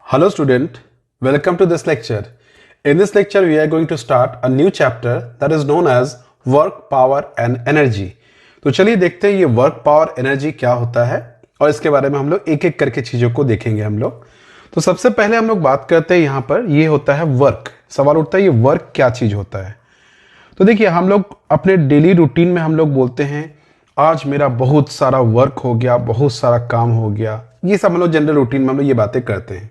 Hello student, welcome to this lecture. In this lecture we are going to start a new chapter that is known as work, power and energy. तो चलिए देखते हैं ये work power energy क्या होता है और इसके बारे में हम लोग एक एक करके चीजों को देखेंगे हम लोग। तो सबसे पहले हम लोग बात करते हैं यहाँ पर ये होता है वर्क। सवाल उठता है ये वर्क क्या चीज होता है। तो देखिए हम लोग अपने डेली रूटीन में हम लोग बोलते हैं आज मेरा बहुत सारा वर्क हो गया, बहुत सारा काम हो गया, ये सब हम लोग जनरल रूटीन में हम लोग ये बातें करते हैं।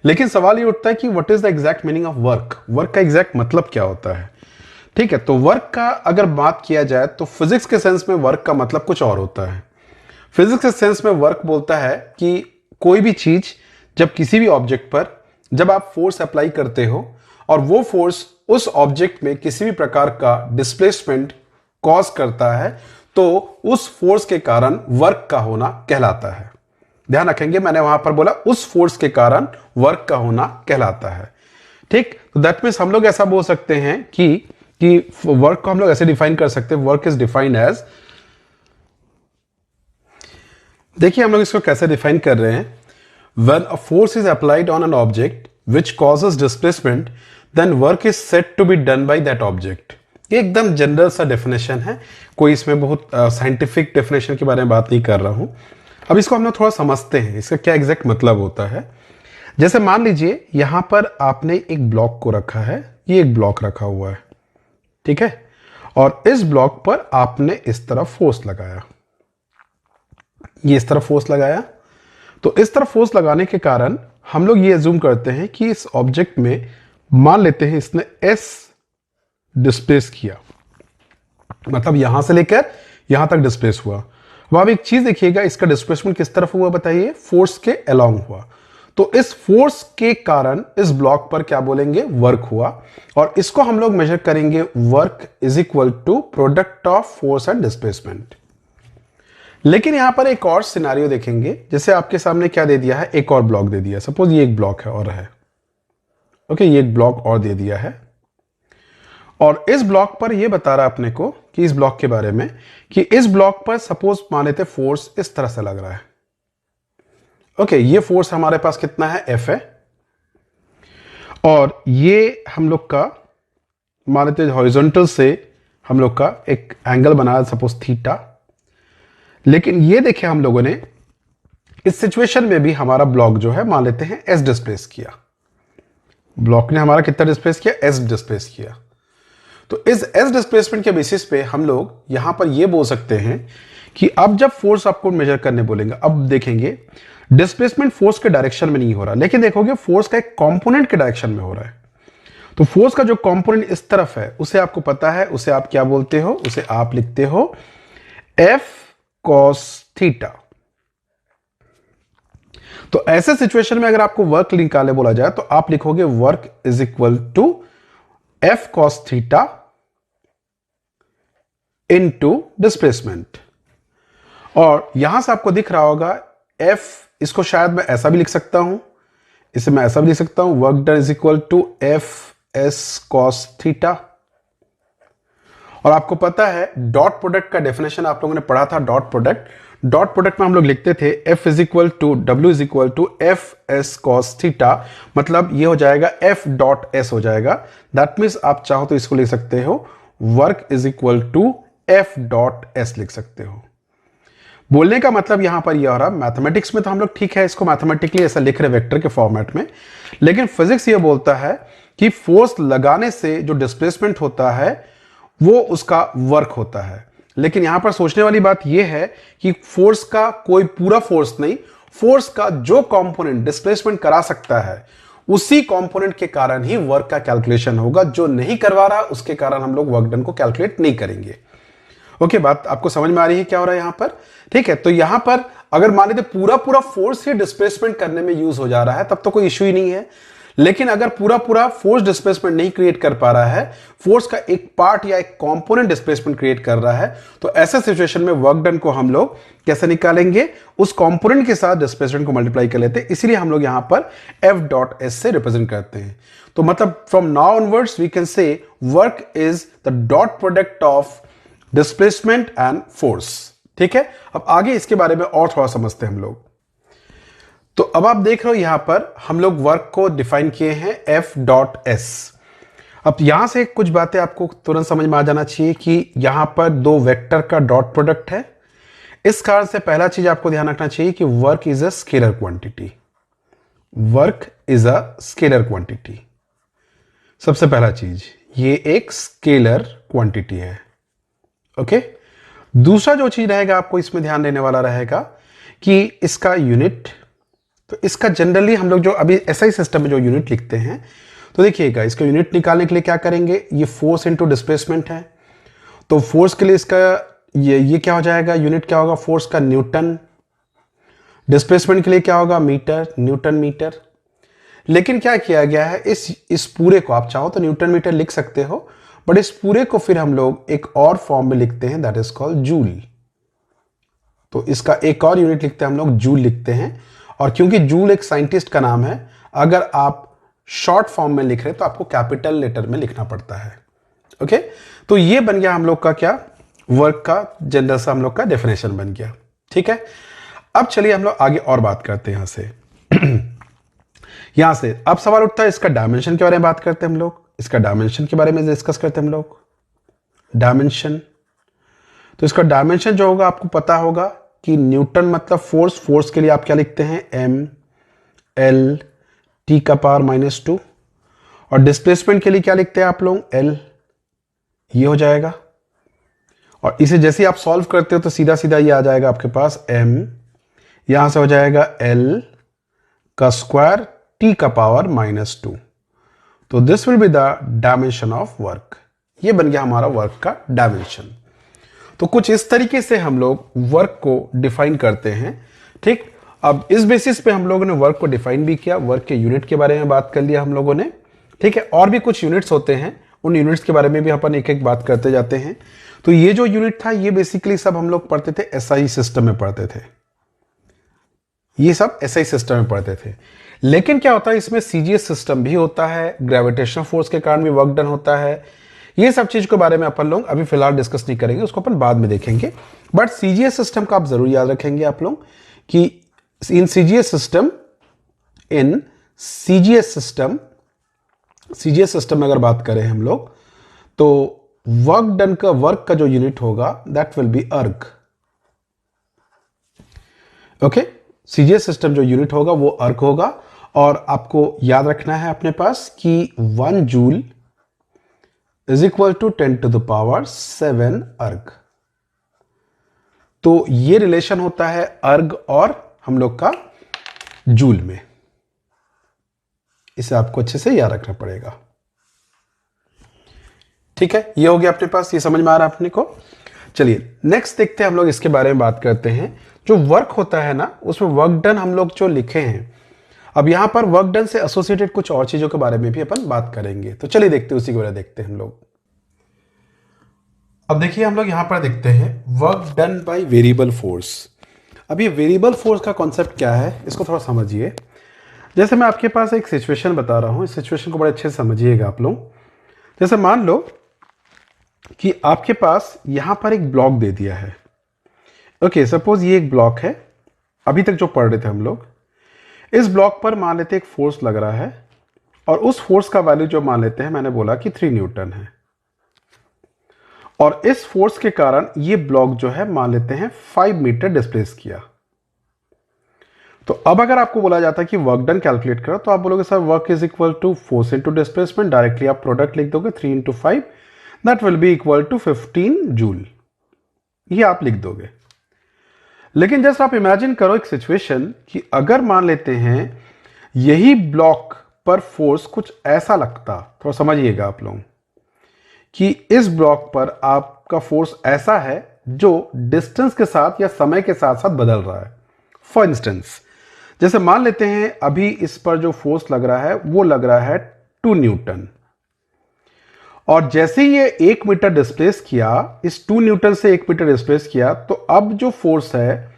लेकिन सवाल ये उठता है कि what is the exact meaning of work. Work का एग्जैक्ट मतलब क्या होता है। ठीक है, तो वर्क का अगर बात किया जाए तो फिजिक्स के सेंस में वर्क का मतलब कुछ और होता है। फिजिक्स के सेंस में वर्क बोलता है कि कोई भी चीज जब किसी भी ऑब्जेक्ट पर जब आप फोर्स अप्लाई करते हो और वो फोर्स उस ऑब्जेक्ट में किसी भी प्रकार का डिस्प्लेसमेंट कॉज करता है तो उस फोर्स के कारण वर्क का होना कहलाता है। ध्यान रखेंगे, मैंने वहां पर बोला उस फोर्स के कारण वर्क का होना कहलाता है। ठीक, तो दैट मीन्स हम लोग ऐसा बोल सकते हैं कि वर्क को हम लोग ऐसे डिफाइन कर सकते हैं। वर्क इज डिफाइंड एज, देखिए हम लोग इसको कैसे डिफाइन कर रहे हैं। When a force is applied on an object which causes displacement then work is said to be done by that object. ये एकदम जनरल सा डेफिनेशन है, कोई इसमें बहुत साइंटिफिक डेफिनेशन के बारे में बात नहीं कर रहा हूं। अब इसको हम लोग थोड़ा समझते हैं इसका क्या एग्जैक्ट मतलब होता है। जैसे मान लीजिए यहां पर आपने एक ब्लॉक को रखा है, ये एक ब्लॉक रखा हुआ है, ठीक है, और इस ब्लॉक पर आपने इस तरफ फोर्स लगाया, ये इस तरफ फोर्स लगाया। तो इस तरफ फोर्स लगाने के कारण हम लोग ये अज्यूम करते हैं कि इस ऑब्जेक्ट में मान लेते हैं इसने एस डिस्प्लेस किया, मतलब यहां से लेकर यहां तक डिस्प्लेस हुआ। अब आप एक चीज देखिएगा, इसका डिस्प्लेसमेंट किस तरफ हुआ बताइए, फोर्स के अलोंग हुआ। तो इस फोर्स के कारण इस ब्लॉक पर क्या बोलेंगे, वर्क हुआ, और इसको हम लोग मेजर करेंगे work is equal to product of force and displacement. लेकिन यहां पर एक और सिनेरियो देखेंगे, जैसे आपके सामने क्या दे दिया है, एक और ब्लॉक दे दिया, सपोज ये एक ब्लॉक है और है, ओके, ये एक ब्लॉक और दे दिया है, और इस ब्लॉक पर ये बता रहा है अपने को कि इस ब्लॉक के बारे में कि इस ब्लॉक पर सपोज मान लेते फोर्स इस तरह से लग रहा है। ओके, ये फोर्स हमारे पास कितना है, एफ है, और ये हम लोग का मान लेते हॉरिजॉन्टल से हम लोग का एक एंगल बनाया सपोज थीटा। लेकिन ये देखे हम लोगों ने इस सिचुएशन में भी हमारा ब्लॉक जो है मान लेते हैं एस डिस्प्लेस किया। ब्लॉक ने हमारा कितना डिस्प्लेस किया, एस डिस्प्लेस किया। तो इस एस डिस्प्लेसमेंट के बेसिस पे हम लोग यहां पर ये बोल सकते हैं कि अब जब फोर्स आपको मेजर करने बोलेंगे, अब देखेंगे डिस्प्लेसमेंट फोर्स के डायरेक्शन में नहीं हो रहा, लेकिन देखोगे फोर्स का एक कंपोनेंट के डायरेक्शन में हो रहा है। तो फोर्स का जो कंपोनेंट इस तरफ है उसे आपको पता है, उसे आप क्या बोलते हो, उसे आप लिखते हो एफ कॉस थीटा। तो ऐसे सिचुएशन में अगर आपको वर्क निकालने बोला जाए तो आप लिखोगे work is equal to F cos theta into displacement. और यहां से आपको दिख रहा होगा एफ, इसको शायद मैं ऐसा भी लिख सकता हूं, इसे मैं ऐसा भी लिख सकता हूं, work done is equal to F S cos theta. और आपको पता है डॉट प्रोडक्ट का डेफिनेशन आप लोगों ने पढ़ा था, डॉट प्रोडक्ट में हम लोग लिखते थे F is equal to W is equal to F S cos theta, मतलब ये हो जाएगा एफ डॉट एस हो जाएगा। दैट मीन्स आप चाहो तो इसको लिख सकते हो work is equal to F dot S लिख सकते हो। बोलने का मतलब यहां पर यह हो रहा, मैथमेटिक्स में तो हम लोग ठीक है इसको मैथमेटिकली ऐसा लिख रहे वेक्टर के फॉर्मेट में, लेकिन फिजिक्स ये बोलता है कि फोर्स लगाने से जो डिस्प्लेसमेंट होता है वो उसका वर्क होता है। लेकिन यहां पर सोचने वाली बात यह है कि फोर्स का कोई पूरा फोर्स नहीं, फोर्स का जो कंपोनेंट डिस्प्लेसमेंट करा सकता है उसी कंपोनेंट के कारण ही वर्क का कैलकुलेशन होगा, जो नहीं करवा रहा उसके कारण हम लोग वर्क डन को कैलकुलेट नहीं करेंगे। ओके, बात आपको समझ में आ रही है क्या हो रहा है यहां पर। ठीक है, तो यहां पर अगर मान लेते पूरा फोर्स ही डिस्प्लेसमेंट करने में यूज हो जा रहा है तब तो कोई इश्यू ही नहीं है। लेकिन अगर पूरा फोर्स डिस्प्लेसमेंट नहीं क्रिएट कर पा रहा है, फोर्स का एक पार्ट या एक कंपोनेंट डिस्प्लेसमेंट क्रिएट कर रहा है, तो ऐसे सिचुएशन में वर्क डन को हम लोग कैसे निकालेंगे, उस कंपोनेंट के साथ डिस्प्लेसमेंट को मल्टीप्लाई कर लेते हैं। इसीलिए हम लोग यहां पर एफ डॉट एस से रिप्रेजेंट करते हैं। तो मतलब from now onwards we can say work is the dot product of displacement and force. ठीक है, अब आगे इसके बारे में और थोड़ा समझते हैं हम लोग। तो अब आप देख रहे हो यहां पर हम लोग वर्क को डिफाइन किए हैं एफ डॉट एस। अब यहां से कुछ बातें आपको तुरंत समझ में आ जाना चाहिए कि यहां पर दो वेक्टर का डॉट प्रोडक्ट है। इस कारण से पहला चीज आपको ध्यान रखना चाहिए कि work is a scalar quantity. Work is a scalar quantity, सबसे पहला चीज ये एक स्केलर क्वांटिटी है। ओके, दूसरा जो चीज रहेगा आपको इसमें ध्यान देने वाला रहेगा कि इसका यूनिट, तो इसका जनरली हम लोग जो अभी एसआई सिस्टम में जो यूनिट लिखते हैं, तो देखिएगा इसका यूनिट निकालने के लिए क्या करेंगे, ये फोर्स इनटू डिस्प्लेसमेंट है। तो फोर्स के लिए इसका ये क्या हो जाएगा, यूनिट क्या होगा फोर्स का, न्यूटन। डिस्प्लेसमेंट के लिए क्या होगा, मीटर, न्यूटन मीटर। लेकिन क्या किया गया है, इस पूरे को आप चाहो तो न्यूटन मीटर लिख सकते हो, बट इस पूरे को फिर हम लोग एक और फॉर्म में लिखते हैं, दैट इज कॉल्ड जूल। तो इसका एक और यूनिट लिखते हैं हम लोग, जूल लिखते हैं। और क्योंकि जूल एक साइंटिस्ट का नाम है, अगर आप शॉर्ट फॉर्म में लिख रहे तो आपको कैपिटल लेटर में लिखना पड़ता है। ओके, तो ये बन गया हम लोग का क्या, वर्क का जनरल सा हम लोग का डेफिनेशन बन गया। ठीक है, अब चलिए हम लोग आगे और बात करते हैं यहां से। यहां से अब सवाल उठता है इसका डायमेंशन के बारे में बात करते हैं हम लोग। इसका डायमेंशन के बारे में डिस्कस करते हैं हम लोग। डायमेंशन, तो इसका डायमेंशन जो होगा आपको पता होगा कि न्यूटन मतलब फोर्स, फोर्स के लिए आप क्या लिखते हैं, एम एल टी का पावर -2। और डिस्प्लेसमेंट के लिए क्या लिखते हैं आप लोग, एल, ये हो जाएगा। और इसे जैसे ही आप सॉल्व करते हो तो सीधा सीधा ये आ जाएगा आपके पास एम, यहां से हो जाएगा एल का स्क्वायर टी का पावर -2। तो this will be the dimension of work. ये बन गया हमारा वर्क का डायमेंशन। तो कुछ इस तरीके से हम लोग वर्क को डिफाइन करते हैं। ठीक, अब इस बेसिस पे हम लोगों ने वर्क को डिफाइन भी किया, वर्क के यूनिट के बारे में बात कर लिया हम लोगों ने। ठीक है, और भी कुछ यूनिट्स होते हैं, उन यूनिट्स के बारे में भी अपन एक एक बात करते जाते हैं। तो ये जो यूनिट था ये बेसिकली सब हम लोग पढ़ते थे एसआई सिस्टम में पढ़ते थे, ये सब एसआई सिस्टम में पढ़ते थे। लेकिन क्या होता है इसमें सीजीएस सिस्टम भी होता है, ग्रेविटेशनल फोर्स के कारण भी वर्क डन होता है। ये सब चीज के बारे में अपन लोग अभी फिलहाल डिस्कस नहीं करेंगे, उसको अपन बाद में देखेंगे। बट सीजीएस सिस्टम का आप जरूर याद रखेंगे आप लोग कि इन सीजीएस सिस्टम में अगर बात करें हम लोग, तो वर्क का जो यूनिट होगा दैट विल बी अर्ग। ओके, सीजीएस सिस्टम जो यूनिट होगा वो अर्ग होगा। और आपको याद रखना है अपने पास कि 1 जूल इज इक्वल टू 10⁻7 अर्ग। तो ये रिलेशन होता है अर्ग और हम लोग का जूल में, इसे आपको अच्छे से याद रखना पड़ेगा। ठीक है, ये हो गया अपने पास, ये समझ में आ रहा है अपने को। चलिए नेक्स्ट देखते हैं हम लोग, इसके बारे में बात करते हैं। जो वर्क होता है ना, उसमें वर्क डन हम लोग जो लिखे हैं, अब यहां पर वर्क डन से एसोसिएटेड कुछ और चीजों के बारे में भी अपन बात करेंगे। तो चलिए देखते हैं, उसी के बारे में देखते हैं हम लोग। अब देखिए हम लोग यहां पर देखते हैं work done by variable force. अब ये वेरिएबल फोर्स का कॉन्सेप्ट क्या है, इसको थोड़ा समझिए। जैसे मैं आपके पास एक सिचुएशन बता रहा हूं, इस सिचुएशन को बड़े अच्छे से समझिएगा आप लोग। जैसे मान लो कि आपके पास यहां पर एक ब्लॉक दे दिया है। ओके, सपोज ये एक ब्लॉक है, अभी तक जो पढ़ रहे थे हम लोग। इस ब्लॉक पर मान लेते एक फोर्स लग रहा है, और उस फोर्स का वैल्यू जो मान लेते हैं, मैंने बोला कि 3 न्यूटन है। और इस फोर्स के कारण ये ब्लॉक जो है मान लेते हैं 5 मीटर डिस्प्लेस किया। तो अब अगर आपको बोला जाता है कि वर्क डन कैलकुलेट करो, तो आप बोलोगे sir work is equal to force into displacement, directly आप प्रोडक्ट लिख दोगे 3 × 5, that will be equal to 15 joule, ये आप लिख दोगे। लेकिन जैसे आप इमेजिन करो एक सिचुएशन कि अगर मान लेते हैं यही ब्लॉक पर फोर्स कुछ ऐसा लगता, थोड़ा समझिएगा आप लोग, कि इस ब्लॉक पर आपका फोर्स ऐसा है जो डिस्टेंस के साथ या समय के साथ साथ बदल रहा है। फॉर इंस्टेंस, जैसे मान लेते हैं अभी इस पर जो फोर्स लग रहा है वो लग रहा है 2 न्यूटन, और जैसे ये 1 मीटर डिस्प्लेस किया, इस 2 न्यूटन से 1 मीटर डिस्प्लेस किया, तो अब जो फोर्स है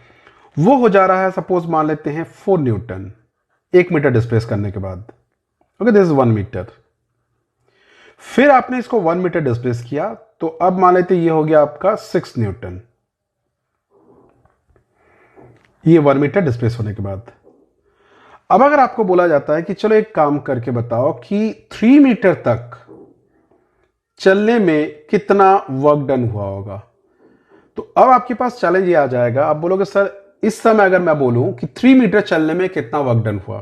वो हो जा रहा है, सपोज मान लेते हैं 4 न्यूटन 1 मीटर डिस्प्लेस करने के बाद। Okay, this is 1 metre. फिर आपने इसको 1 मीटर डिस्प्लेस किया, तो अब मान लेते ये हो गया आपका 6 न्यूटन, ये 1 मीटर डिस्प्लेस होने के बाद। अब अगर आपको बोला जाता है कि चलो एक काम करके बताओ कि 3 मीटर तक चलने में कितना वर्क डन हुआ होगा, तो अब आपके पास चैलेंज ये आ जाएगा। आप बोलोगे सर इस समय अगर मैं बोलूं कि 3 मीटर चलने में कितना वर्क डन हुआ,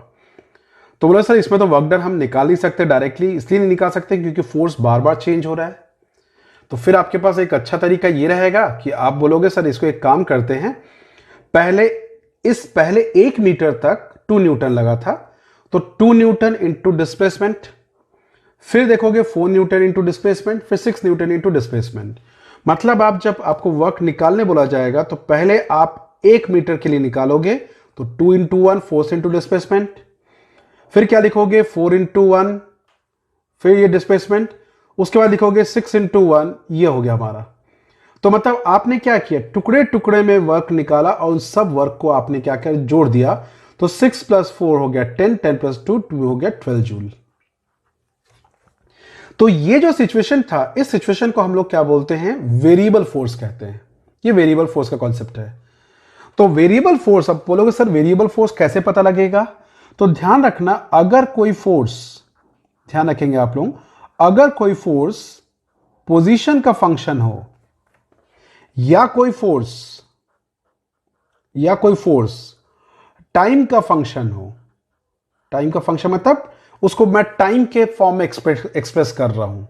तो बोलो सर इसमें तो वर्क डन हम निकाल नहीं सकते डायरेक्टली, इसलिए नहीं निकाल सकते क्योंकि फोर्स बार बार चेंज हो रहा है। तो फिर आपके पास एक अच्छा तरीका ये रहेगा कि आप बोलोगे सर इसको एक काम करते हैं, पहले 1 मीटर तक 2 न्यूटन लगा था, तो 2 न्यूटन इंटू डिस्प्लेसमेंट, फिर देखोगे 4 न्यूटन इंटू डिस्प्लेसमेंट, फिर 6 न्यूटन इंटू डिस्प्लेसमेंट। मतलब आप जब आपको वर्क निकालने बोला जाएगा तो पहले आप 1 मीटर के लिए निकालोगे तो 2 इंटू 1 फोर्स इंटू डिस्प्लेसमेंट, फिर क्या लिखोगे 4 इंटू 1, फिर ये डिस्प्लेसमेंट, उसके बाद लिखोगे 6 इंटू 1, ये हो गया हमारा। तो मतलब आपने क्या किया, टुकड़े टुकड़े में वर्क निकाला और उन सब वर्क को आपने क्या किया, जोड़ दिया। तो 6 + 4 हो गया 10, 10 + 2 हो गया 12 जूल। तो ये जो सिचुएशन था, इस सिचुएशन को हम लोग क्या बोलते हैं, वेरिएबल फोर्स कहते हैं। ये वेरिएबल फोर्स का कॉन्सेप्ट है। तो वेरिएबल फोर्स, अब बोलोगे सर वेरिएबल फोर्स कैसे पता लगेगा, तो ध्यान रखना, अगर कोई फोर्स, ध्यान रखेंगे आप लोग, अगर कोई फोर्स पोजीशन का फंक्शन हो या कोई फोर्स टाइम का फंक्शन हो, टाइम का फंक्शन मतलब उसको मैं टाइम के फॉर्म में एक्सप्रेस कर रहा हूं।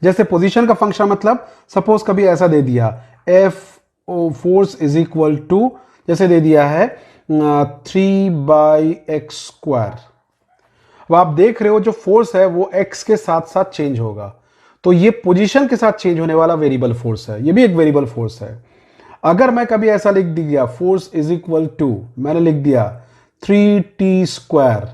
जैसे पोजीशन का फंक्शन मतलब सपोज कभी ऐसा दे दिया F force is equal to, जैसे दे दिया है 3/x²। अब आप देख रहे हो जो फोर्स है वो x के साथ साथ चेंज होगा, तो ये पोजीशन के साथ चेंज होने वाला वेरिएबल फोर्स है, ये भी एक वेरिएबल फोर्स है। अगर मैं कभी ऐसा लिख दिया फोर्स इज इक्वल टू, मैंने लिख दिया 3t²,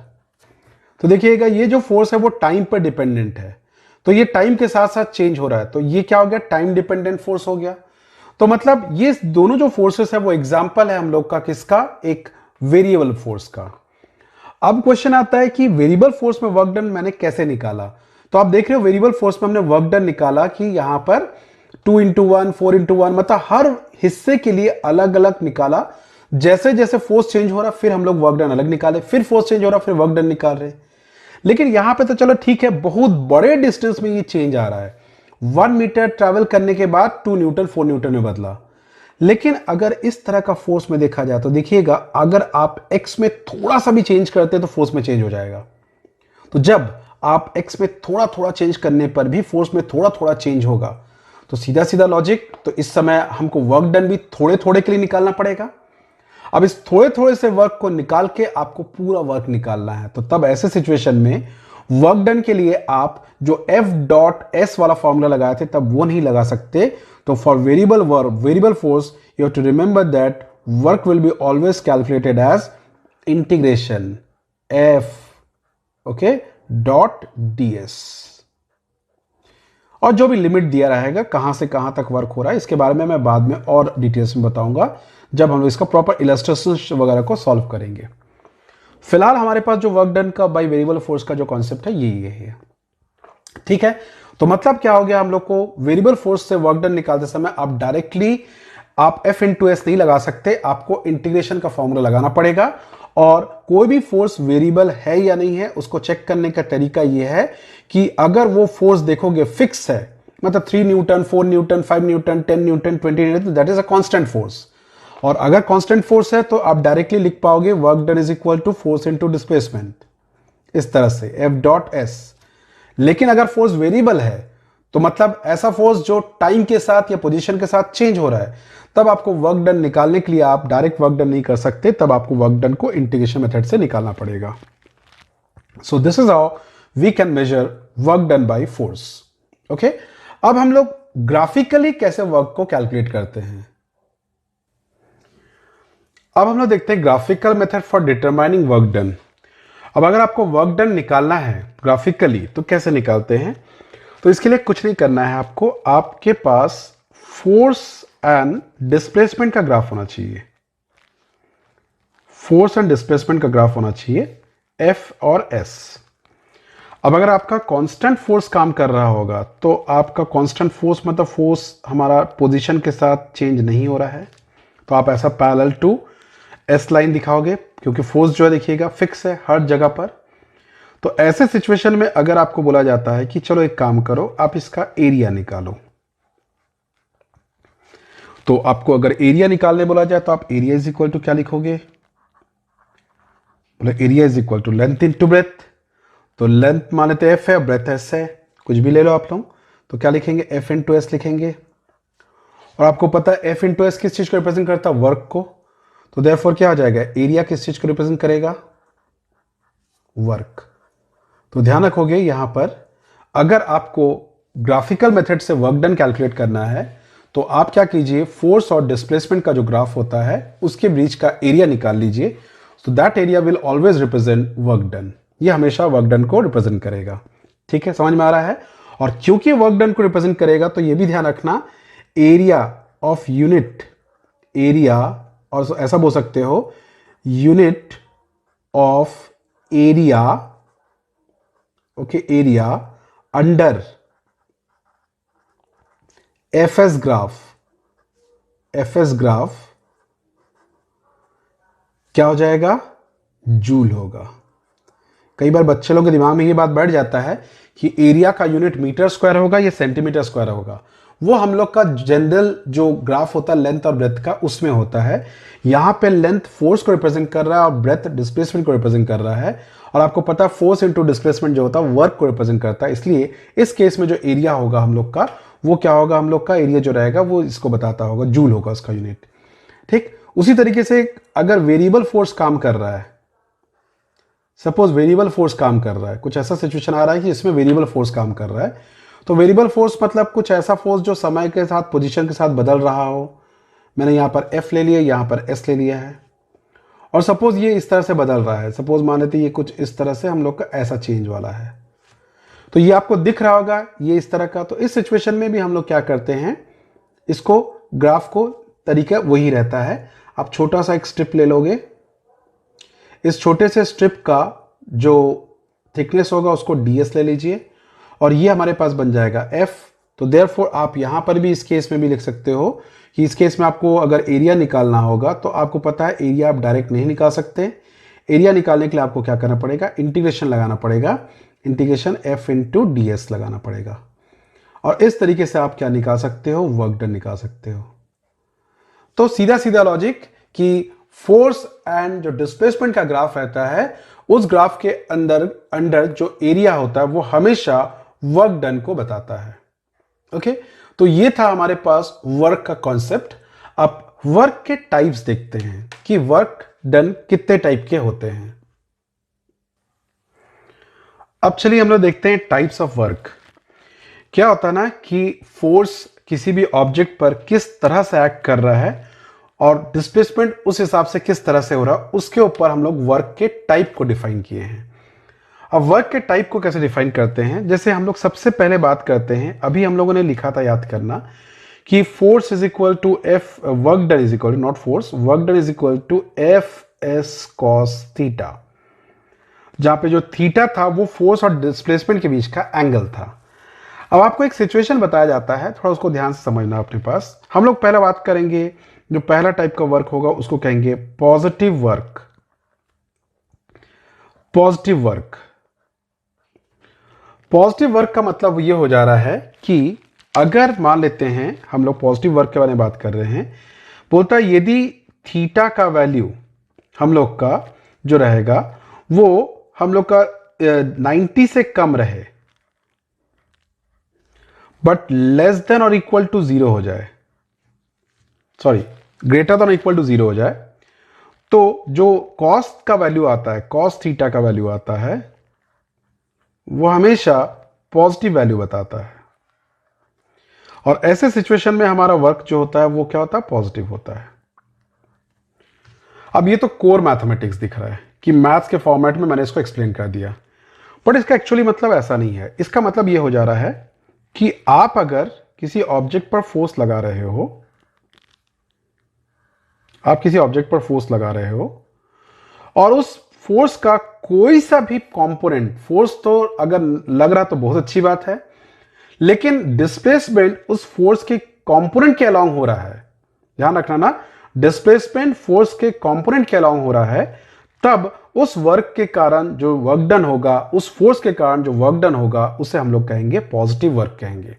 तो देखिएगा ये जो फोर्स है वो टाइम पर डिपेंडेंट है, तो ये टाइम के साथ साथ चेंज हो रहा है, तो ये क्या हो गया, टाइम डिपेंडेंट फोर्स हो गया। तो मतलब ये दोनों जो फोर्सेस है वो एग्जांपल है हम लोग का, किसका, एक वेरिएबल फोर्स का। अब क्वेश्चन आता है कि वेरिएबल फोर्स में वर्क डन मैंने कैसे निकाला। तो आप देख रहे हो वेरिएबल फोर्स में हमने वर्क डन निकाला कि यहां पर 2 इंटू 1, 4 इंटू 1, मतलब हर हिस्से के लिए अलग अलग निकाला। जैसे जैसे फोर्स चेंज हो रहा फिर हम लोग वर्क डन अलग निकाले, फिर फोर्स चेंज हो रहा फिर वर्क डन निकाल रहे। लेकिन यहां पे तो चलो ठीक है, बहुत बड़े डिस्टेंस में ये चेंज आ रहा है, 1 मीटर ट्रैवल करने के बाद 2 न्यूटन 4 न्यूटन में बदला। लेकिन अगर इस तरह का फोर्स में देखा जाए तो देखिएगा, अगर आप x में थोड़ा सा भी चेंज करते हैं तो फोर्स में चेंज हो जाएगा। तो जब आप x में थोड़ा थोड़ा चेंज करने पर भी फोर्स में थोड़ा थोड़ा चेंज होगा, तो सीधा सीधा लॉजिक, तो इस समय हमको वर्क डन भी थोड़े थोड़े के लिए निकालना पड़ेगा। अब इस थोड़े थोड़े से वर्क को निकाल के आपको पूरा वर्क निकालना है, तो तब ऐसे सिचुएशन में वर्क डन के लिए आप जो F.S वाला फॉर्मूला लगाए थे तब वो नहीं लगा सकते। तो for variable force you have to remember that work will be always calculated as integration F .ds, और जो भी लिमिट दिया रहेगा कहां से कहां तक वर्क हो रहा है, इसके बारे में मैं बाद में और डिटेल्स में बताऊंगा जब हम इसका प्रॉपर इलस्ट्रेशन वगैरह को सॉल्व करेंगे। फिलहाल हमारे पास जो वर्क डन का बाय वेरिएबल फोर्स का जो कॉन्सेप्ट है ये है, ठीक है। तो मतलब क्या हो गया, हम लोग को वेरिएबल फोर्स से वर्क डन निकालते समय आप डायरेक्टली आप F × S नहीं लगा सकते, आपको इंटीग्रेशन का फॉर्मूला लगाना पड़ेगा। और कोई भी फोर्स वेरिएबल है या नहीं है उसको चेक करने का तरीका यह है कि अगर वो फोर्स देखोगे फिक्स है, मतलब 3 Newton 4 Newton 5 Newton 10 Newton 20 Newton, that is a constant force. और अगर कांस्टेंट फोर्स है तो आप डायरेक्टली लिख पाओगे work done is equal to force into displacement, इस तरह से F.S। लेकिन अगर फोर्स वेरिएबल है तो मतलब ऐसा फोर्स जो टाइम के साथ या पोजीशन के साथ चेंज हो रहा है, तब आपको वर्क डन निकालने के लिए आप डायरेक्ट वर्क डन नहीं कर सकते, तब आपको वर्क डन को इंटीग्रेशन मेथड से निकालना पड़ेगा। So this is how we can measure work done by force. Okay, अब हम लोग ग्राफिकली कैसे वर्क को कैलकुलेट करते हैं। अब हम लोग देखते हैं graphical method for determining work done. अब अगर आपको वर्क डन निकालना है ग्राफिकली तो कैसे निकालते हैं, तो इसके लिए कुछ नहीं करना है आपको, आपके पास फोर्स एंड डिस्प्लेसमेंट का ग्राफ होना चाहिए, फोर्स एंड डिस्प्लेसमेंट का ग्राफ होना चाहिए F और S। अब अगर आपका कांस्टेंट फोर्स काम कर रहा होगा तो आपका कांस्टेंट फोर्स मतलब फोर्स हमारा पोजीशन के साथ चेंज नहीं हो रहा है, तो आप ऐसा पैरेलल टू एस लाइन दिखाओगे, क्योंकि फोर्स जो है देखिएगा फिक्स है हर जगह पर। तो ऐसे सिचुएशन में अगर आपको बोला जाता है कि चलो एक काम करो, आप इसका एरिया निकालो, तो आपको अगर एरिया निकालने बोला जाए तो आप एरिया इज इक्वल टू क्या लिखोगे? बोले area is equal to length into breadth. तो लेंथ मान लेते एफ है, ब्रेथ एस है, कुछ भी ले लो आप लोग, तो क्या लिखेंगे? एफ इंटू एस लिखेंगे। और आपको पता है एफ इंटू एस किस चीज को रिप्रेजेंट करता है? वर्क को। तो देयरफॉर क्या हो जाएगा? एरिया किस चीज को रिप्रेजेंट करेगा? वर्क। तो ध्यान रखोगे यहां पर, अगर आपको ग्राफिकल मेथड से वर्क डन कैलकुलेट करना है तो आप क्या कीजिए, फोर्स और डिस्प्लेसमेंट का जो ग्राफ होता है उसके बीच का एरिया निकाल लीजिए। So that area will always represent work done. ये हमेशा वर्क डन को रिप्रेजेंट करेगा। ठीक है, समझ में आ रहा है? और क्योंकि वर्क डन को रिप्रेजेंट करेगा तो ये भी ध्यान रखना, एरिया ऑफ यूनिट, एरिया, और ऐसा बोल सकते हो unit of area, okay, area under FS graph, FS graph क्या हो जाएगा? जूल होगा। कई बार बच्चे लोगों के दिमाग में ये बात बैठ जाता है कि एरिया का यूनिट मीटर स्क्वायर होगा या सेंटीमीटर स्क्वायर होगा। वो हम लोग का जनरल जो ग्राफ होता है लेंथ और ब्रेथ का, उसमें होता है। यहां पे लेंथ फोर्स को रिप्रेजेंट कर रहा है और ब्रेथ डिस्प्लेसमेंट को रिप्रेजेंट कर रहा है। और आपको पता है फोर्स इंटू डिस्प्लेसमेंट जो होता है वर्क को रिप्रेजेंट करता है। इसलिए इस केस में जो एरिया होगा हम लोग का, वो क्या होगा? हम लोग का एरिया जो रहेगा वो इसको बताता होगा, जूल होगा उसका यूनिट। ठीक, उसी तरीके से अगर वेरिएबल फोर्स काम कर रहा है, सपोज वेरिएबल फोर्स काम कर रहा है, कुछ ऐसा सिचुएशन आ रहा है कि इसमें वेरिएबल फोर्स काम कर रहा है, तो वेरिएबल फोर्स मतलब कुछ ऐसा फोर्स जो समय के साथ, पोजीशन के साथ बदल रहा हो। मैंने यहां पर एफ ले लिया, यहां पर एस ले लिया है, और सपोज ये इस तरह से बदल रहा है। सपोज मान लेते ये कुछ इस तरह से हम लोग का ऐसा चेंज वाला है, तो ये आपको दिख रहा होगा ये इस तरह का। तो इस सिचुएशन में भी हम लोग क्या करते हैं, इसको ग्राफ को तरीका वही रहता है। आप छोटा सा एक स्ट्रिप ले लोगे, इस छोटे से स्ट्रिप का जो थिकनेस होगा उसको ds ले लीजिए, और ये हमारे पास बन जाएगा f। तो देयरफॉर आप यहां पर भी इस केस में भी लिख सकते हो कि इस केस में आपको अगर एरिया निकालना होगा तो आपको पता है एरिया आप डायरेक्ट नहीं निकाल सकते। एरिया निकालने के लिए आपको क्या करना पड़ेगा? इंटीग्रेशन लगाना पड़ेगा, इंटीग्रेशन f इंटू ds लगाना पड़ेगा। और इस तरीके से आप क्या निकाल सकते हो? वर्क डन निकाल सकते हो। तो सीधा सीधा लॉजिक कि फोर्स एंड जो डिस्प्लेसमेंट का ग्राफ रहता है, उस ग्राफ के अंदर जो एरिया होता है वो हमेशा वर्क डन को बताता है। ओके, तो ये था हमारे पास वर्क का कॉन्सेप्ट। अब वर्क के टाइप्स देखते हैं कि वर्क डन कितने टाइप के होते हैं। अब चलिए हम लोग देखते हैं टाइप्स ऑफ वर्क। क्या होता है ना कि फोर्स किसी भी ऑब्जेक्ट पर किस तरह से एक्ट कर रहा है और डिस्प्लेसमेंट उस हिसाब से किस तरह से हो रहा है, उसके ऊपर हम लोग वर्क के टाइप को डिफाइन किए हैं। अब वर्क के टाइप को कैसे डिफाइन करते हैं, जैसे हम लोग सबसे पहले बात करते हैं, अभी हम लोगों ने लिखा था, याद करना, कि force is equal to F, work done is equal to, not force, work done is equal to F S cos theta, जहां पे जो थीटा था वो फोर्स और डिस्प्लेसमेंट के बीच का एंगल था। अब आपको एक सिचुएशन बताया जाता है, थोड़ा उसको ध्यान से समझना अपने पास। हम लोग पहला बात करेंगे, जो पहला टाइप का वर्क होगा उसको कहेंगे positive work. Positive work, positive work का मतलब ये हो जा रहा है कि अगर मान लेते हैं हम लोग पॉजिटिव वर्क के बारे में बात कर रहे हैं, बोलता है यदि थीटा का वैल्यू हम लोग का जो रहेगा वो हम लोग का 90 से कम रहे, बट लेस देन और इक्वल टू 0 हो जाए, सॉरी ग्रेटर देन और इक्वल टू 0 हो जाए, तो जो कॉस का वैल्यू आता है, कॉस थीटा का वैल्यू आता है, वो हमेशा पॉजिटिव वैल्यू बताता है। और ऐसे सिचुएशन में हमारा वर्क जो होता है वो क्या होता है? पॉजिटिव होता है। अब ये तो कोर मैथमेटिक्स दिख रहा है कि मैथ्स के फॉर्मेट में मैंने इसको एक्सप्लेन कर दिया, बट इसका एक्चुअली मतलब ऐसा नहीं है। इसका मतलब ये हो जा रहा है कि आप अगर किसी ऑब्जेक्ट पर फोर्स लगा रहे हो, आप किसी ऑब्जेक्ट पर फोर्स लगा रहे हो और उस फोर्स का कोई सा भी कंपोनेंट, फोर्स तो अगर लग रहा तो बहुत अच्छी बात है, लेकिन डिस्प्लेसमेंट उस फोर्स के कंपोनेंट के अलोंग हो रहा है। ध्यान रखना ना, डिस्प्लेसमेंट फोर्स के कंपोनेंट के अलाउंग हो रहा है, तब उस वर्क के कारण जो वर्क डन होगा, उस फोर्स के कारण जो वर्क डन होगा, उसे हम लोग कहेंगे पॉजिटिव वर्क कहेंगे।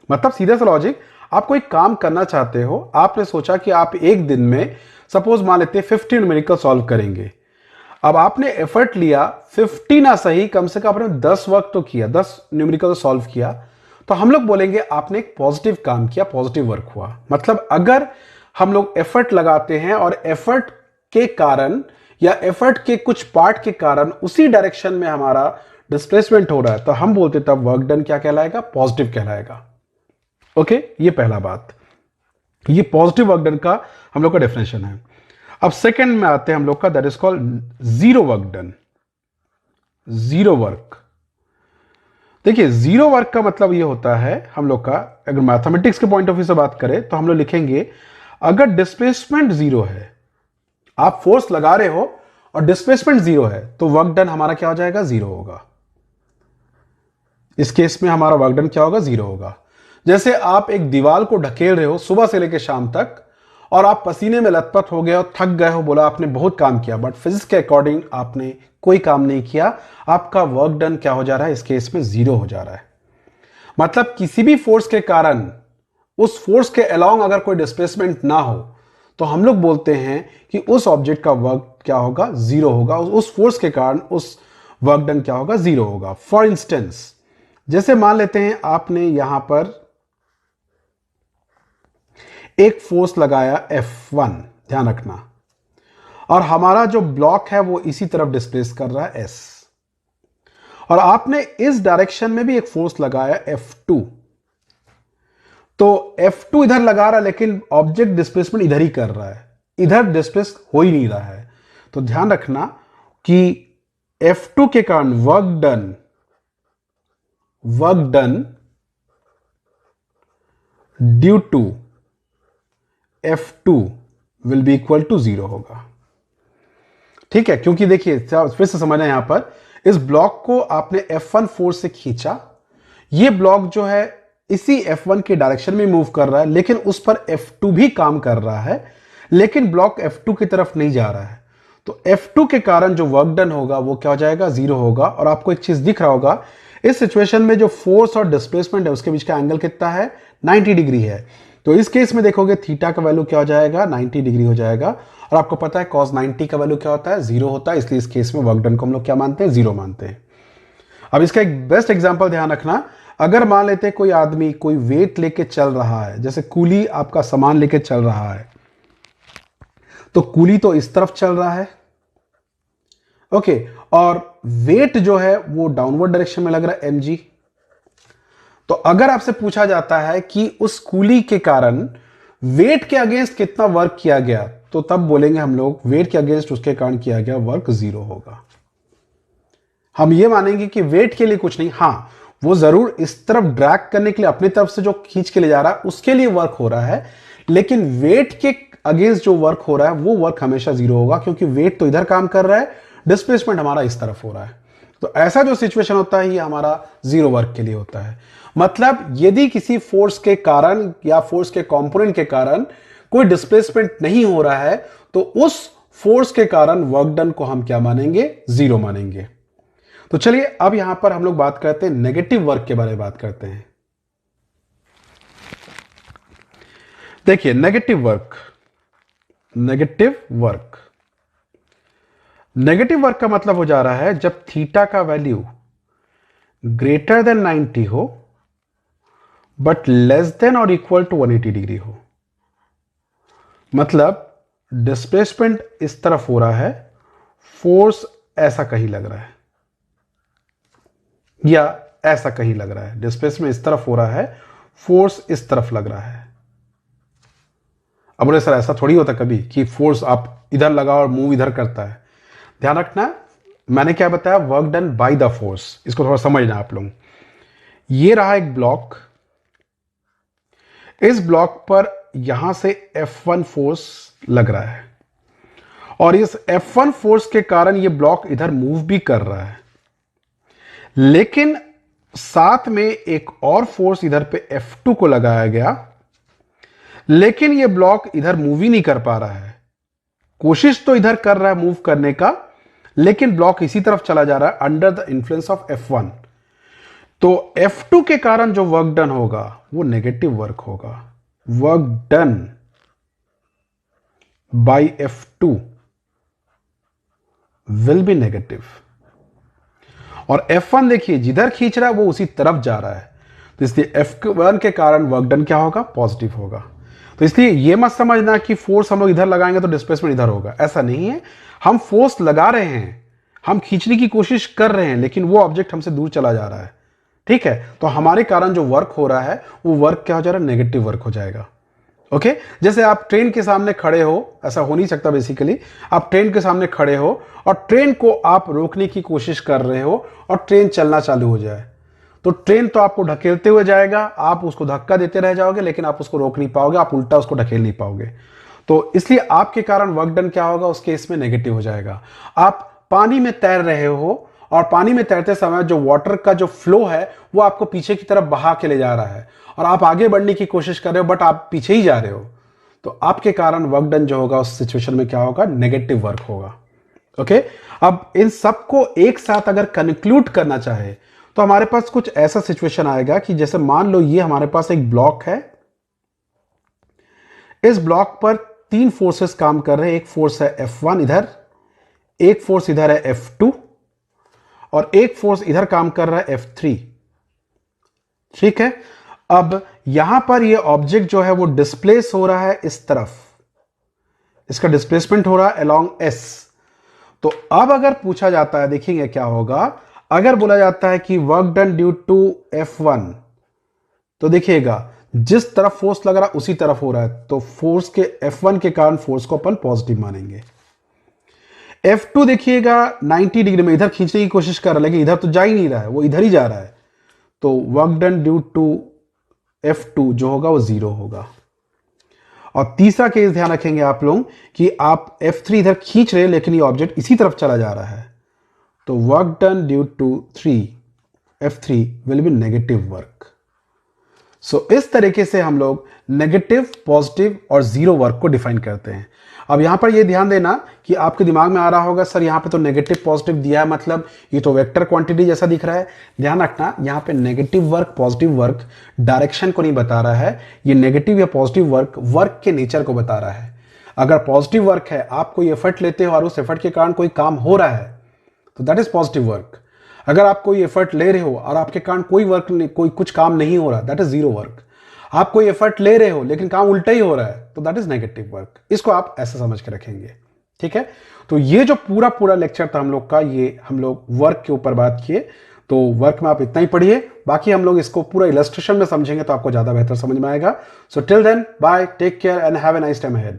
मतलब सीधा सा लॉजिक, आप कोई काम करना चाहते हो, आपने सोचा कि आप एक दिन में सपोज मान लेते हैं 50 न्यूमेरिकल सॉल्व करेंगे। अब आपने एफर्ट लिया, 50 ना सही, कम से कम आपने 10 वर्क तो किया, 10 न्यूमेरिकल सॉल्व किया, तो हम लोग बोलेंगे आपने एक पॉजिटिव काम किया, पॉजिटिव वर्क हुआ। मतलब अगर हम लोग एफर्ट लगाते हैं और एफर्ट के कारण या एफर्ट के कुछ पार्ट के कारण उसी डायरेक्शन में हमारा डिस्प्लेसमेंट हो रहा है, तो हम बोलते तब वर्क डन क्या कहलाएगा? पॉजिटिव कहलाएगा। ओके, ये पहला बात, ये पॉजिटिव वर्क डन का हम लोग का डेफिनेशन है। अब सेकंड में आते हैं हम लोग का, that is called zero work done. Zero work, देखिए जीरो वर्क का मतलब ये होता है हम लोग का, अगर मैथमेटिक्स के पॉइंट ऑफ व्यू से बात करें तो हम लोग लिखेंगे अगर डिस्प्लेसमेंट जीरो है, आप फोर्स लगा रहे हो और डिस्प्लेसमेंट जीरो है, तो वर्क डन हमारा क्या हो जाएगा? जीरो होगा। इस केस में हमारा वर्क डन क्या होगा? जीरो होगा। जैसे आप एक दीवार को ढकेल रहे हो सुबह से लेकर शाम तक, और आप पसीने में लथपथ हो गए हो, थक गए हो, बोला आपने बहुत काम किया, बट फिजिक्स के अकॉर्डिंग आपने कोई काम नहीं किया, आपका वर्क डन क्या हो जा रहा है? इस केस में जीरो हो जा रहा है। मतलब किसी भी फोर्स के कारण उस फोर्स के अलोंग अगर कोई डिस्प्लेसमेंट ना हो, तो हम लोग बोलते हैं कि उस ऑब्जेक्ट का वर्क क्या होगा? जीरो होगा। उस फोर्स के कारण उस वर्क डन क्या होगा? जीरो होगा। फॉर इंस्टेंस, जैसे मान लेते हैं आपने यहां पर एक फोर्स लगाया F1, ध्यान रखना, और हमारा जो ब्लॉक है वो इसी तरफ डिस्प्लेस कर रहा है S, और आपने इस डायरेक्शन में भी एक फोर्स लगाया F2, तो F2 इधर लगा रहा है लेकिन ऑब्जेक्ट डिस्प्लेसमेंट इधर ही कर रहा है, इधर डिस्प्लेस हो ही नहीं रहा है। तो ध्यान रखना कि F2 के कारण work done due to F2 will be equal to zero होगा। ठीक है, क्योंकि देखिए फिर से समझना, यहां पर इस ब्लॉक को आपने F1 फोर्स से खींचा, ये ब्लॉक जो है इसी F1 के डायरेक्शन में मूव कर रहा है, लेकिन उस पर F2 भी काम कर रहा है, लेकिन ब्लॉक F2 की तरफ नहीं जा रहा है। तो F2 के कारण जो वर्क डन होगा वो क्या हो जाएगा? जीरो होगा। और आपको एक चीज दिख रहा होगा, इस सिचुएशन में जो फोर्स और डिस्प्लेसमेंट है उसके बीच का एंगल कितना है? 90 डिग्री है। तो इस केस में देखोगे थीटा का वैल्यू क्या हो जाएगा? 90 डिग्री हो जाएगा। और आपको पता है cos 90 का वैल्यू क्या होता है? जीरो होता है। इसलिए इस केस में वर्क डन को हम लोग क्या मानते हैं? जीरो मानते हैं। अब इसका एक बेस्ट एग्जांपल ध्यान रखना, अगर मान लेते हैं कोई आदमी कोई वेट लेके चल रहा है, जैसे कूली आपका सामान लेके चल रहा है, तो कूली तो इस तरफ चल रहा है, ओके, और वेट जो है वो डाउनवर्ड डायरेक्शन में लग रहा है mg। तो अगर आपसे पूछा जाता है कि उस कूली के कारण वेट के अगेंस्ट कितना वर्क किया गया, तो तब बोलेंगे हम लोग वेट के अगेंस्ट उसके कारण किया गया वर्क जीरो होगा। हम ये मानेंगे कि वेट के लिए कुछ नहीं, हाँ वो जरूर इस तरफ ड्रैग करने के लिए अपनी तरफ से जो खींच के ले जा रहा है उसके लिए वर्क हो रहा है, लेकिन वेट के अगेंस्ट जो वर्क हो रहा है वो वर्क हमेशा जीरो होगा, क्योंकि वेट तो इधर काम कर रहा है, डिस्प्लेसमेंट हमारा इस तरफ हो रहा है। तो ऐसा जो सिचुएशन होता है ये हमारा जीरो वर्क के लिए होता है। मतलब यदि किसी फोर्स के कारण या फोर्स के कंपोनेंट के कारण कोई डिस्प्लेसमेंट नहीं हो रहा है, तो उस फोर्स के कारण वर्क डन को हम क्या मानेंगे? जीरो मानेंगे। तो चलिए अब यहां पर हम लोग बात करते हैं नेगेटिव वर्क के बारे में बात करते हैं। देखिए नेगेटिव वर्क का मतलब हो जा रहा है जब थीटा का वैल्यू ग्रेटर देन 90 हो बट लेस देन और इक्वल टू 180 डिग्री हो। मतलब डिस्प्लेसमेंट इस तरफ हो रहा है, फोर्स ऐसा कहीं लग रहा है या ऐसा कहीं लग रहा है, डिस्प्लेसमेंट इस तरफ हो रहा है, फोर्स इस तरफ लग रहा है। अब बोले सर ऐसा थोड़ी होता कभी कि फोर्स आप इधर लगाओ और मूव इधर करता है। ध्यान रखना, मैंने क्या बताया? Work done by the force. इसको थोड़ा समझना आप लोग। ये रहा एक ब्लॉक, इस ब्लॉक पर यहां से F1 फोर्स लग रहा है, और इस F1 फोर्स के कारण ये ब्लॉक इधर मूव भी कर रहा है, लेकिन साथ में एक और फोर्स इधर पे F2 को लगाया गया, लेकिन ये ब्लॉक इधर मूव ही नहीं कर पा रहा है। कोशिश तो इधर कर रहा है मूव करने का, लेकिन ब्लॉक इसी तरफ चला जा रहा है under the influence of F1। तो F2 के कारण जो वर्क डन होगा वो नेगेटिव वर्क होगा। Work done bye F2 will be negative. और F1 देखिए जिधर खींच रहा है वो उसी तरफ जा रहा है, तो इसलिए F1 के कारण वर्क डन क्या होगा? पॉजिटिव होगा। तो इसलिए ये मत समझना कि फोर्स हम लोग इधर लगाएंगे तो डिस्प्लेसमेंट इधर होगा, ऐसा नहीं है। हम फोर्स लगा रहे हैं, हम खींचने की कोशिश कर रहे हैं, लेकिन वो ऑब्जेक्ट हमसे दूर चला जा रहा है। ठीक है, तो हमारे कारण जो वर्क हो रहा है वो वर्क क्या हो जा रहा है? नेगेटिव वर्क हो जाएगा। ओके, जैसे आप ट्रेन के सामने खड़े हो, ऐसा हो नहीं सकता बेसिकली। आप ट्रेन के सामने खड़े हो और ट्रेन को आप रोकने की कोशिश कर रहे हो और ट्रेन चलना चालू हो जाए, तो ट्रेन तो आपको ढकेलते हुए जाएगा, आप उसको धक्का देते रह जाओगे, लेकिन आप उसको रोक नहीं पाओगे, आप उल्टा उसको ढकेल नहीं पाओगे। तो इसलिए आपके कारण वर्क डन क्या होगा? उस केस में नेगेटिव हो जाएगा। आप पानी में तैर रहे हो और पानी में तैरते समय जो वाटर का जो फ्लो है वो आपको पीछे की तरफ बहा के ले जा रहा है और आप आगे बढ़ने की कोशिश कर रहे हो, बट आप पीछे ही जा रहे हो, तो आपके कारण वर्क डन जो होगा उस सिचुएशन में क्या होगा? नेगेटिव वर्क होगा। ओके, अब इन सबको एक साथ अगर कंक्लूड करना चाहे तो हमारे पास कुछ ऐसा सिचुएशन आएगा कि जैसे मान लो ये हमारे पास एक ब्लॉक है, इस ब्लॉक पर तीन फोर्सेस काम कर रहे हैं। एक फोर्स है F1 इधर, एक फोर्स इधर है F2 और एक फोर्स इधर काम कर रहा है F3। ठीक है, अब यहां पर ये ऑब्जेक्ट जो है वो डिस्प्लेस हो रहा है इस तरफ, इसका डिस्प्लेसमेंट हो रहा है अलोंग S। तो अब अगर पूछा जाता है, देखेंगे क्या होगा, अगर बोला जाता है कि work done due to F1, तो देखिएगा जिस तरफ फोर्स लग रहा है उसी तरफ हो रहा है, तो फोर्स के F1 के कारण फोर्स को अपन पॉजिटिव मानेंगे। F2 देखिएगा 90 डिग्री में इधर खींचने की कोशिश कर रहा है, लेकिन इधर तो जा ही नहीं रहा है, वो इधर ही जा रहा है, तो work done due to F2 जो होगा वो 0 होगा। और तीसरा केस ध्यान रखेंगे आप लोग कि आप F3 इधर खींच रहे हैं लेकिन ये ऑब्जेक्ट इसी तरफ चला जा रहा है, तो work done due to F3 will be negative work. So इस तरीके से हम लोग नेगेटिव, पॉजिटिव और जीरो वर्क को डिफाइन करते हैं। अब यहां पर ये ध्यान देना कि आपके दिमाग में आ रहा होगा सर यहां पे तो नेगेटिव पॉजिटिव दिया है, मतलब ये तो वेक्टर क्वांटिटी जैसा दिख रहा है। ध्यान रखना यहां पे negative work, positive work direction को नहीं बता रहा है, ये नेगेटिव या पॉजिटिव वर्क वर्क के नेचर को बता रहा है। अगर पॉजिटिव वर्क है, आप कोई एफर्ट लेते हो और उस एफर्ट के कारण कोई काम हो रहा है, तो दैट इज पॉजिटिव वर्क। अगर आप कोई एफर्ट ले रहे हो और आपके कारण कोई वर्क नहीं, कोई कुछ काम नहीं हो रहा, दैट इज जीरो वर्क। आप कोई एफर्ट ले रहे हो लेकिन काम उल्टा ही हो रहा है, तो दैट इज नेगेटिव वर्क। इसको आप ऐसे समझ के रखेंगे, ठीक है। तो ये जो पूरा लेक्चर था हम लोग का, ये हम लोग वर्क के ऊपर बात किए, तो वर्क में आप इतना ही पढ़िए, बाकी हम लोग इसको पूरा इलस्ट्रेशन में समझेंगे तो आपको ज्यादा बेहतर समझ में आएगा। So till then bye, take care and have a nice time ahead.